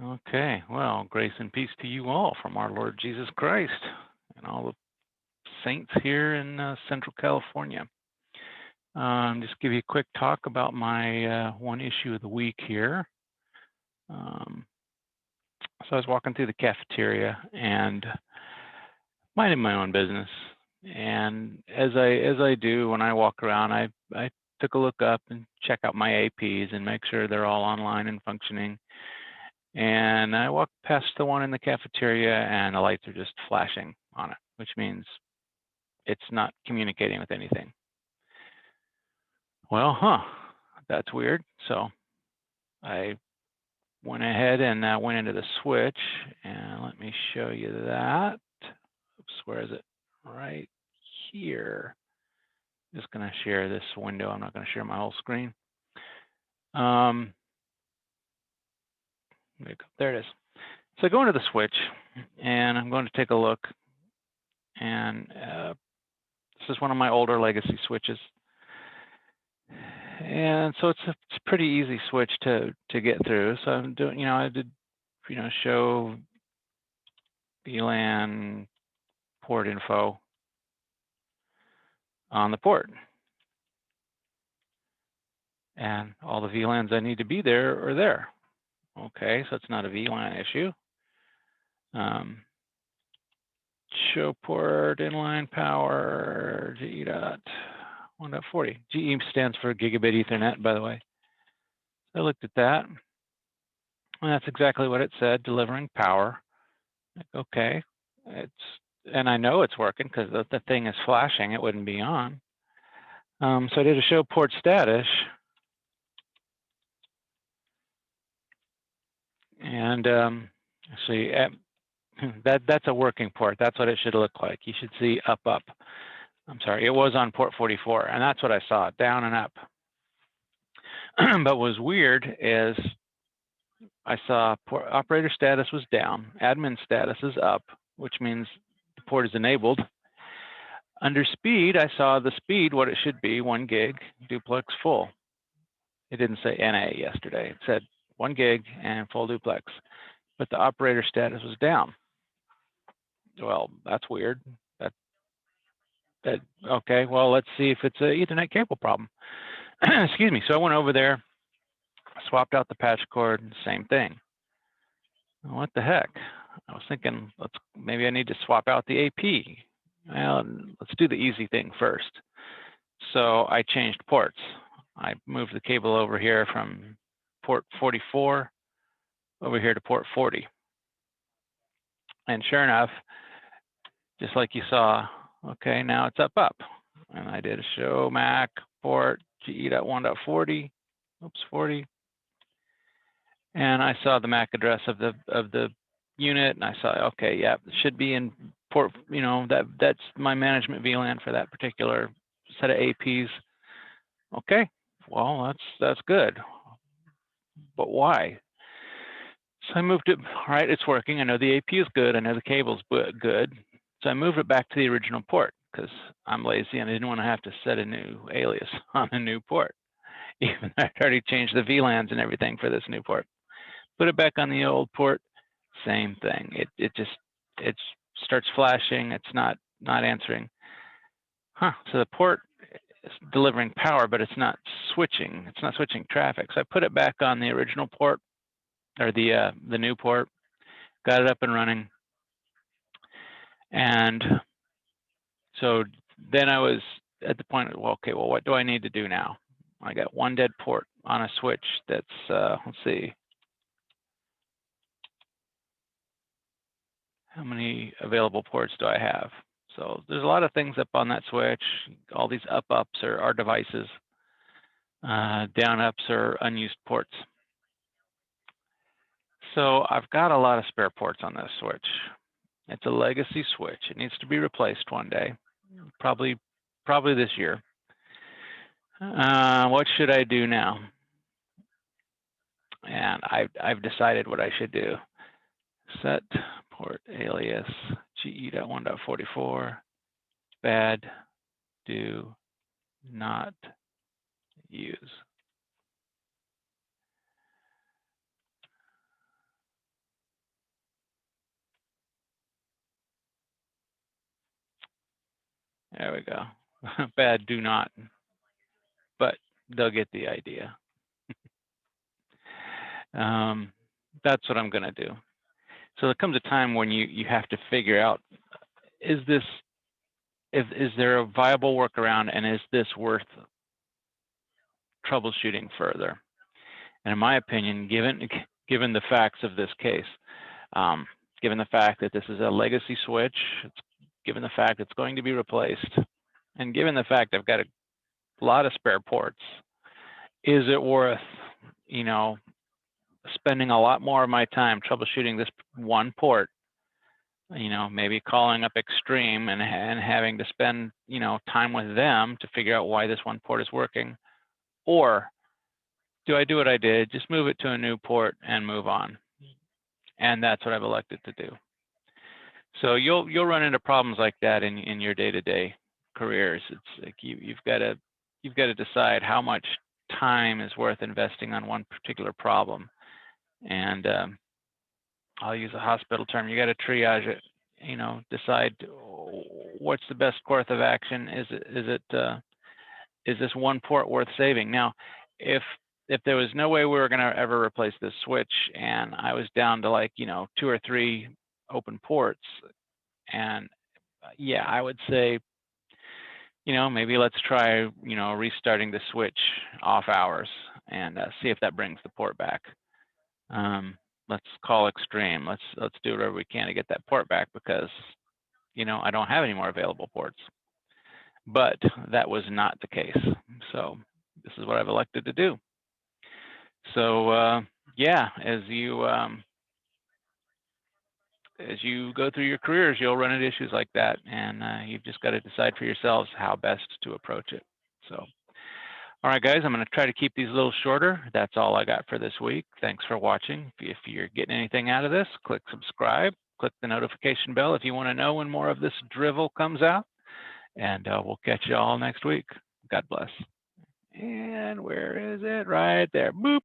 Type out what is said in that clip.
Okay, well, grace and peace to you all from our Lord Jesus Christ and all the saints here in Central California. Just give you a quick talk about my one issue of the week here. Um, so I was walking through the cafeteria and minding my own business. And as I do when I walk around, I took a look up and check out my APs and make sure they're all online and functioning. And I walked past the one in the cafeteria and the lights are just flashing on it, which means it's not communicating with anything. Well, that's weird. So I went ahead and went into the switch, and let me show you that. Oops, where is it? Right here. Just going to share this window. I'm not going to share my whole screen. There it is. So I go into the switch, and I'm going to take a look. And this is one of my older legacy switches. And so it's a pretty easy switch to get through. So I'm doing, I did, show VLAN port info on the port. And all the VLANs I need to be there are there. Okay, so it's not a VLAN issue. Show port inline power GE dot 1.40. GE stands for Gigabit Ethernet, by the way. So I looked at that, and that's exactly what it said, delivering power. Like, okay, and I know it's working because the thing is flashing. It wouldn't be on. So I did a show port status, and see that's a working port. That's what it should look like. You should see up. I'm sorry, it was on port 44, and that's what I saw, down and up. But what was weird is I saw port operator status was down, admin status is up, which means the port is enabled. Under speed, I saw the speed, what it should be, 1 gig, duplex full. It didn't say NA yesterday. It said 1 gig and full duplex, but the operator status was down. Well, that's weird. Okay, well, let's see if it's an Ethernet cable problem. Excuse me. So I went over there, swapped out the patch cord, same thing. What the heck? I was thinking, maybe I need to swap out the AP. Well, let's do the easy thing first. So I changed ports. I moved the cable over here from port 44 over here to port 40. And sure enough, just like you saw, okay, now it's up. And I did a show MAC port GE.1.40, oops, 40. And I saw the MAC address of the unit, and I saw, okay, yeah, it should be in port, that's my management VLAN for that particular set of APs. Okay, well, that's good. But why? So I moved it, all right, it's working. I know the AP is good. I know the cable's good. So I moved it back to the original port because I'm lazy and I didn't want to have to set a new alias on a new port. Even though I'd already changed the VLANs and everything for this new port. Put it back on the old port, same thing. It starts flashing. It's not answering. So the port is delivering power, but it's not switching. It's not switching traffic. So I put it back on the original port or the new port. Got it up and running. And so then I was at the point of, well, okay, well, what do I need to do now? I got one dead port on a switch that's, let's see, how many available ports do I have? So there's a lot of things up on that switch. All these ups are devices. Down ups are unused ports. So I've got a lot of spare ports on this switch. It's a legacy switch. It needs to be replaced one day, probably this year. What should I do now? And I've decided what I should do. Set port alias GE.1.44 bad do not use. There we go. Bad do not, but they'll get the idea. That's what I'm going to do. So there comes a time when you have to figure out, is there a viable workaround, and is this worth troubleshooting further? And in my opinion, given the facts of this case, given the fact that this is a legacy switch, given the fact it's going to be replaced, and given the fact I've got a lot of spare ports, is it worth, spending a lot more of my time troubleshooting this one port, maybe calling up Extreme and having to spend, time with them to figure out why this one port is working? Or do I do what I did, just move it to a new port and move on? And that's what I've elected to do. So you'll run into problems like that in your day-to-day careers. It's like you've got to decide how much time is worth investing on one particular problem. And I'll use a hospital term. You got to triage it. Decide what's the best course of action. Is this one port worth saving? Now, if there was no way we were going to ever replace this switch, and I was down to like 2 or 3 open ports, and yeah, I would say, maybe let's try restarting the switch off hours and see if that brings the port back. Let's call Extreme. Let's do whatever we can to get that port back, because I don't have any more available ports. But that was not the case. So this is what I've elected to do. So yeah, as you go through your careers, you'll run into issues like that, and you've just got to decide for yourselves how best to approach it. So, all right, guys, I'm going to try to keep these a little shorter. That's all I got for this week. Thanks for watching. If you're getting anything out of this, click subscribe, click the notification bell if you want to know when more of this drivel comes out, and we'll catch you all next week. God bless. And where is it? Right there. Boop.